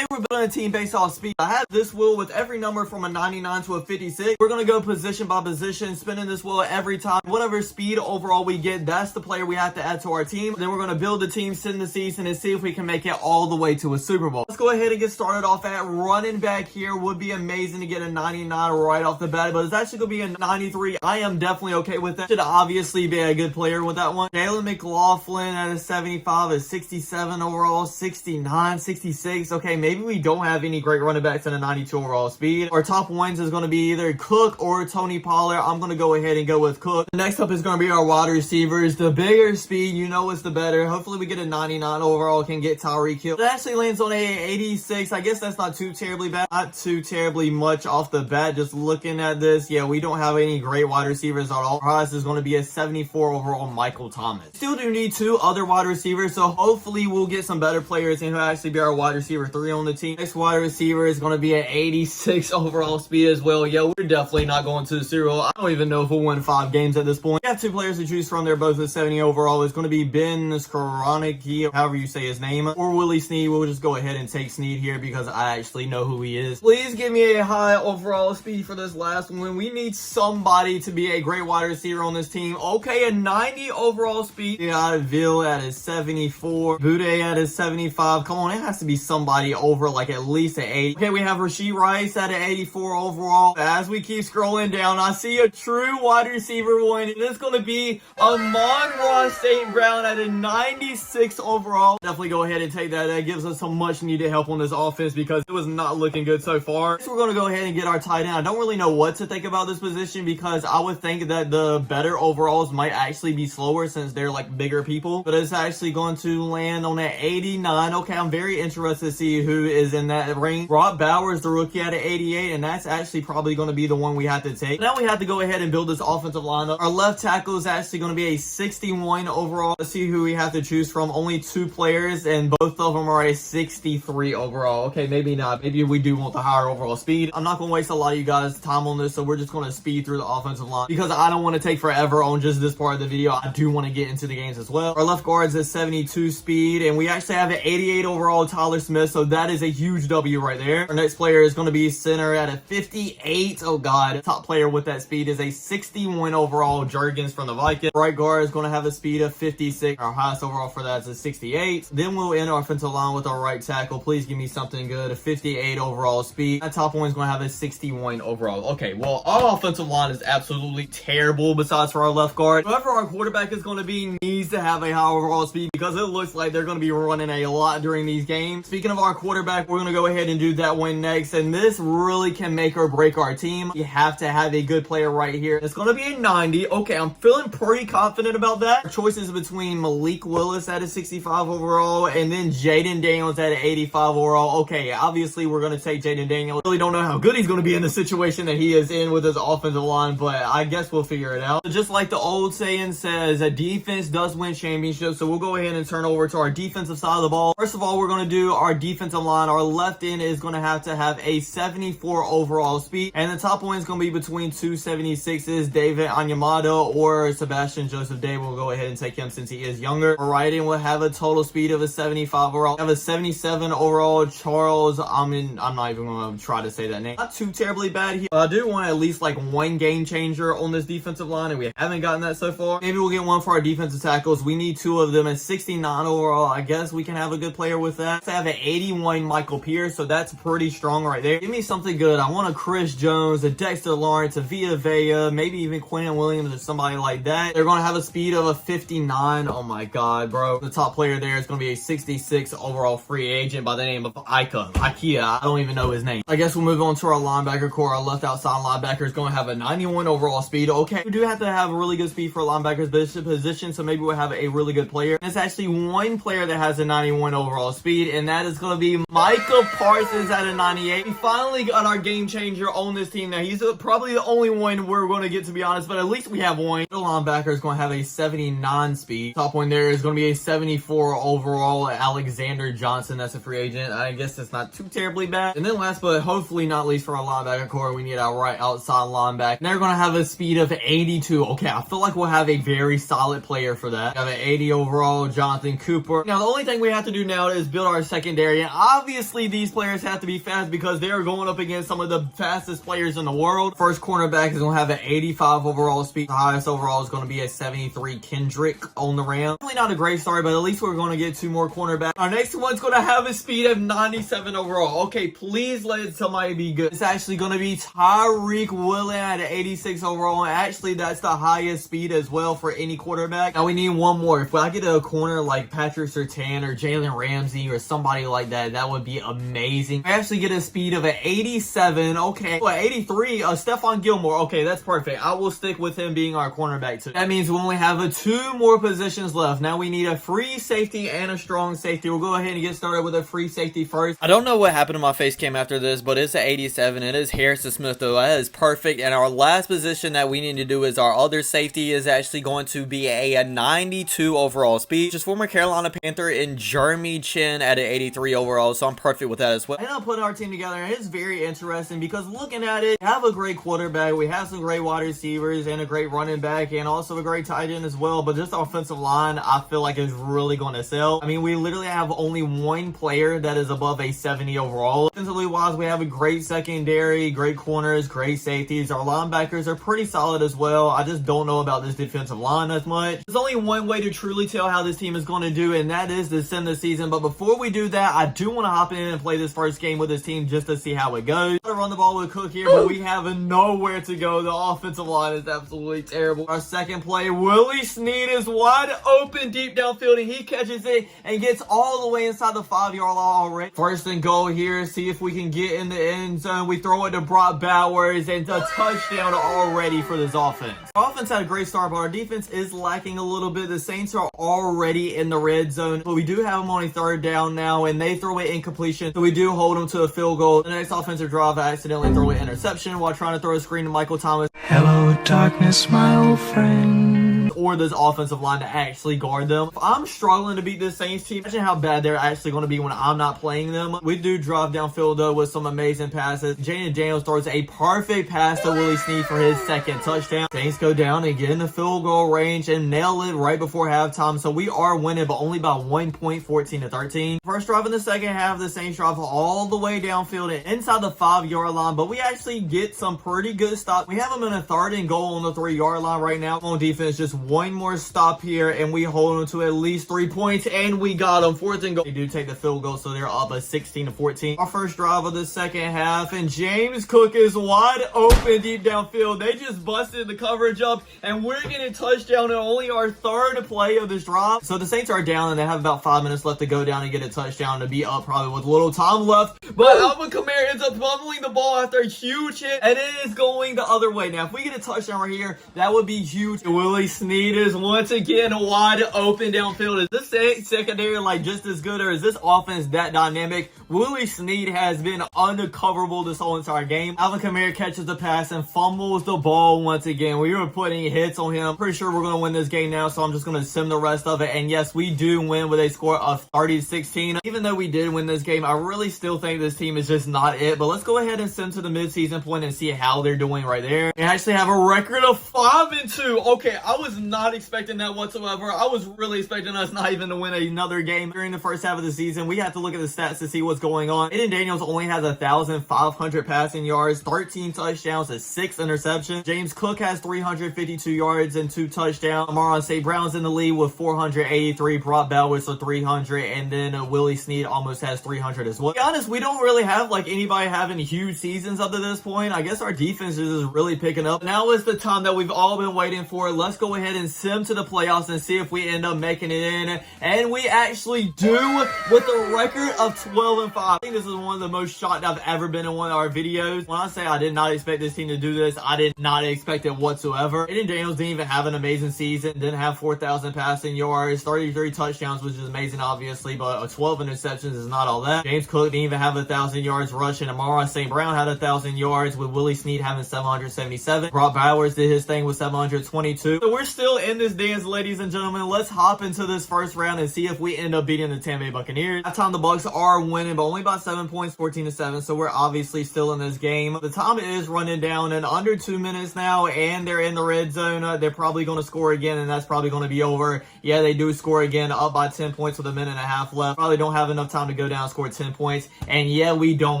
Today we're building a team based off speed. I have this wheel with every number from a 99 to a 56. We're going to go position by position, spinning this wheel every time. Whatever speed overall we get, that's the player we have to add to our team. Then we're going to build the team, send the season, and see if we can make it all the way to a Super Bowl. Let's go ahead and get started off at running back here. Would be amazing to get a 99 right off the bat, but it's actually going to be a 93. I am definitely okay with that. Should obviously be a good player with that one. Jalen McLaughlin at a 75, a 67 overall, 69, 66. Okay, maybe we don't have any great running backs in a 92 overall speed. Our top ones is going to be either Cook or Tony Pollard. I'm going to go ahead and go with Cook. Next up is going to be our wide receivers. The bigger speed, you know, is the better. Hopefully we get a 99 overall, can get Tyreek Hill. It actually lands on a 86. I guess that's not too terribly bad. Not too terribly much off the bat. Just looking at this, yeah, we don't have any great wide receivers at all. Our highest is going to be a 74 overall Michael Thomas. Still do need two other wide receivers, so hopefully we'll get some better players and he'll actually be our wide receiver 3 on the team. Next wide receiver is going to be an 86 overall speed as well. Yeah, we're definitely not going to the Super Bowl. I don't even know if we'll win 5 games at this point. We have 2 players to choose from. They're both at 70 overall. It's going to be Ben Skoroniki, however you say his name, or Willie Snead. We'll just go ahead and take Snead here because I actually know who he is. Please give me a high overall speed for this last one. We need somebody to be a great wide receiver on this team. Okay, a 90 overall speed. Yeah, Ville at his 74. Bude at his 75. Come on, it has to be somebody over like at least an 8. Okay, we have Rashee Rice at an 84 overall. As we keep scrolling down, I see a true wide receiver one. And it's going to be Amon-Ra St. Brown at a 96 overall. Definitely go ahead and take that. That gives us some much needed help on this offense because it was not looking good so far. So we're going to go ahead and get our tight end. I don't really know what to think about this position because I would think that the better overalls might actually be slower since they're like bigger people. But it's actually going to land on an 89. Okay, I'm very interested to see who is in that range. Rob Bowers, the rookie, at an 88, and that's actually probably going to be the one we have to take. Now we have to go ahead and build this offensive lineup. Our left tackle is actually going to be a 61 overall. Let's see who we have to choose from. Only 2 players, and both of them are a 63 overall. Okay, maybe not. Maybe we do want the higher overall speed. I'm not going to waste a lot of you guys' time on this, so we're just going to speed through the offensive line because I don't want to take forever on just this part of the video. I do want to get into the games as well. Our left guard is a 72 speed, and we actually have an 88 overall Tyler Smith, so that is a huge W right there. Our next player is going to be center at a 58. Oh god, top player with that speed is a 61 overall Jurgens from the Vikings. Right guard is going to have a speed of 56. Our highest overall for that is a 68. Then we'll end our offensive line with our right tackle. Please give me something good. A 58 overall speed. That top one is going to have a 61 overall. Okay, well, our offensive line is absolutely terrible besides for our left guard. Whoever our quarterback is going to be needs to have a high overall speed because it looks like they're going to be running a lot during these games. Speaking of our quarterback, we're going to go ahead and do that one next, and this really can make or break our team. You have to have a good player right here. It's going to be a 90. Okay, I'm feeling pretty confident about that. Our choices between Malik Willis at a 65 overall and then Jaden Daniels at an 85 overall. Okay, obviously we're going to take Jaden Daniels. Really don't know how good he's going to be in the situation that he is in with his offensive line, but I guess we'll figure it out. So just like the old saying says, a defense does win championships, so we'll go ahead and turn over to our defensive side of the ball. First of all, we're going to do our defensive line. Our left end is going to have a 74 overall speed, and the top one is going to be between 2 76s, David Anyamado or Sebastian Joseph Day. We'll go ahead and take him since he is younger. Our right end will have a total speed of a 75 overall. We have a 77 overall Charles. I'm not even going to try to say that name. Not too terribly bad here. I do want at least like one game changer on this defensive line, and we haven't gotten that so far. Maybe we'll get one for our defensive tackles. We need 2 of them at 69 overall. I guess we can have a good player with that. I have an 81 Michael Pierce, so that's pretty strong right there. Give me something good. I want a Chris Jones, a Dexter Lawrence, a Vita Vea, maybe even Quentin Williams or somebody like that. They're going to have a speed of a 59. Oh my god, bro. The top player there is going to be a 66 overall free agent by the name of Ikea. I don't even know his name. I guess we'll move on to our linebacker core. Our left outside linebacker is going to have a 91 overall speed. Okay, we do have to have a really good speed for linebackers position, so maybe we'll have a really good player. There's actually one player that has a 91 overall speed, and that is going to be Micah Parsons at a 98. We finally got our game changer on this team. Now, he's probably the only one we're going to get, to be honest, but at least we have one. The linebacker is going to have a 79 speed. Top one there is going to be a 74 overall Alexander Johnson. That's a free agent. I guess it's not too terribly bad. And then last but hopefully not least for our linebacker core, we need our right outside linebacker. They're going to have a speed of 82. Okay, I feel like we'll have a very solid player for that. We have an 80 overall Jonathan Cooper. Now, the only thing we have to do now is build our secondary, and I obviously these players have to be fast because they are going up against some of the fastest players in the world. First cornerback is going to have an 85 overall speed. The highest overall is going to be a 73 Kendrick on the ram. Really not a great start, but at least we're going to get 2 more cornerbacks. Our next one's going to have a speed of 97 overall. Okay, please let somebody be good. It's actually going to be Tyreek Woolen at an 86 overall. And actually, that's the highest speed as well for any quarterback. Now we need one more. If I get a corner like Patrick Surtain or Jalen Ramsey or somebody like that, that would be amazing. I actually get a speed of an 87. Okay, 83. Stephon Gilmore. Okay, that's perfect. I will stick with him being our cornerback too. That means we only have 2 more positions left. Now we need a free safety and a strong safety. We'll go ahead and get started with a free safety first. I don't know what happened to my face cam after this, but it's an 87. It is Harrison Smith though. That is perfect. And our last position that we need to do is our other safety is actually going to be a 92 overall speed. Just former Carolina Panther and Jeremy Chin at an 83 overall. So I'm perfect with that as well. I ended up putting our team together and it's very interesting because looking at it, we have a great quarterback. We have some great wide receivers and a great running back and also a great tight end as well. But just the offensive line, I feel like is really going to sell. I mean, we literally have only one player that is above a 70 overall. Offensively wise, we have a great secondary, great corners, great safeties. Our linebackers are pretty solid as well. I just don't know about this defensive line as much. There's only one way to truly tell how this team is going to do, and that is to send the season. But before we do that, I do want to hop in and play this first game with this team just to see how it goes. I'm going to run the ball with Cook here, but we have nowhere to go. The offensive line is absolutely terrible. Our second play, Willie Snead is wide open deep downfield, and he catches it and gets all the way inside the 5-yard line already. First and goal here. See if we can get in the end zone. We throw it to Brock Bowers, and a touchdown already for this offense. Our offense had a great start, but our defense is lacking a little bit. The Saints are already in the red zone, but we do have them on a 3rd down now, and they throw it incompletion, so we do hold them to a field goal. The next offensive drive, I accidentally throw an interception while trying to throw a screen to Michael Thomas. Hello, darkness, my old friend. Or this offensive line to actually guard them. If I'm struggling to beat this Saints team, imagine how bad they're actually going to be when I'm not playing them. We do drive downfield though with some amazing passes. Jaden Daniels throws a perfect pass to Willie Snead for his 2nd touchdown. Saints go down and get in the field goal range and nail it right before halftime. So we are winning, but only by 1 point, 14-13. First drive in the second half, the Saints drive all the way downfield and inside the 5-yard line, but we actually get some pretty good stops. We have them in a 3rd and goal on the 3-yard line right now. On defense, just one more stop here and we hold them to at least 3 points, and we got them. 4th and goal. They do take the field goal, so they're up a 16-14. Our first drive of the second half, and James Cook is wide open deep downfield. They just busted the coverage up, and we're getting a touchdown on only our 3rd play of this drive. So the Saints are down, and they have about 5 minutes left to go down and get a touchdown to be up probably with little time left. But Alvin Kamara ends up fumbling the ball after a huge hit, and it is going the other way. Now, if we get a touchdown right here, that would be huge. Willie Snead is once again wide open downfield. Is this secondary like just as good, or is this offense that dynamic? Willie Snead has been uncoverable this whole entire game. Alvin Kamara catches the pass and fumbles the ball once again. We were putting hits on him. I'm pretty sure we're going to win this game now, so I'm just going to sim the rest of it. And yes, we do win with a score of 30-16. Even though we did win this game, I really still think this team is just not it. But let's go ahead and sim to the midseason point and see how they're doing right there. They actually have a record of 5-2. Okay, I was not expecting that whatsoever. I was really expecting us not even to win another game during the first half of the season. We have to look at the stats to see what's going on. Aiden Daniels only has 1,500 passing yards, 13 touchdowns, and 6 interceptions. James Cook has 352 yards and 2 touchdowns. Amon St. Brown's in the lead with 483. Brock Bowers with 300, and then Willie Snead almost has 300 as well. To be honest, we don't really have like anybody having huge seasons up to this point. I guess our defense is really picking up. Now is the time that we've all been waiting for. Let's go ahead and sim to the playoffs and see if we end up making it in. And we actually do with a record of 12-5. I think this is one of the most shocked I've ever been in one of our videos. When I say I did not expect this team to do this, I did not expect it whatsoever. Aiden Daniels didn't even have an amazing season. Didn't have 4,000 passing yards, 33 touchdowns, which is amazing, obviously, but 12 interceptions is not all that. James Cook didn't even have 1,000 yards rushing. Amon St. Brown had 1,000 yards with Willie Snead having 777. Brock Bowers did his thing with 722. So we're still in this dance, ladies and gentlemen. Let's hop into this first round and see if we end up beating the Tampa Bay Buccaneers. That time the Bucs are winning but only by 7 points, 14-7. So we're obviously still in this game. The time is running down in under 2 minutes now, and they're in the red zone. They're probably going to score again, and that's probably going to be over. Yeah, they do score again, up by 10 points with a minute and a half left. Probably don't have enough time to go down and score 10 points. And yeah, we don't.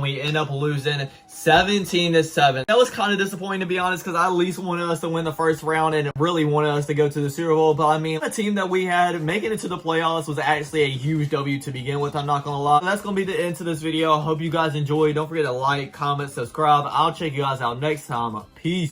We end up losing 17-7. That was kind of disappointing, to be honest, because I at least wanted us to win the first round and really wanted us to go to the Super Bowl. But I mean, the team that we had making it to the playoffs was actually a huge W to begin with. I'm not going to lie. So that's going to be the end to this video. I hope you guys enjoyed. Don't forget to like, comment, subscribe. I'll check you guys out next time. Peace.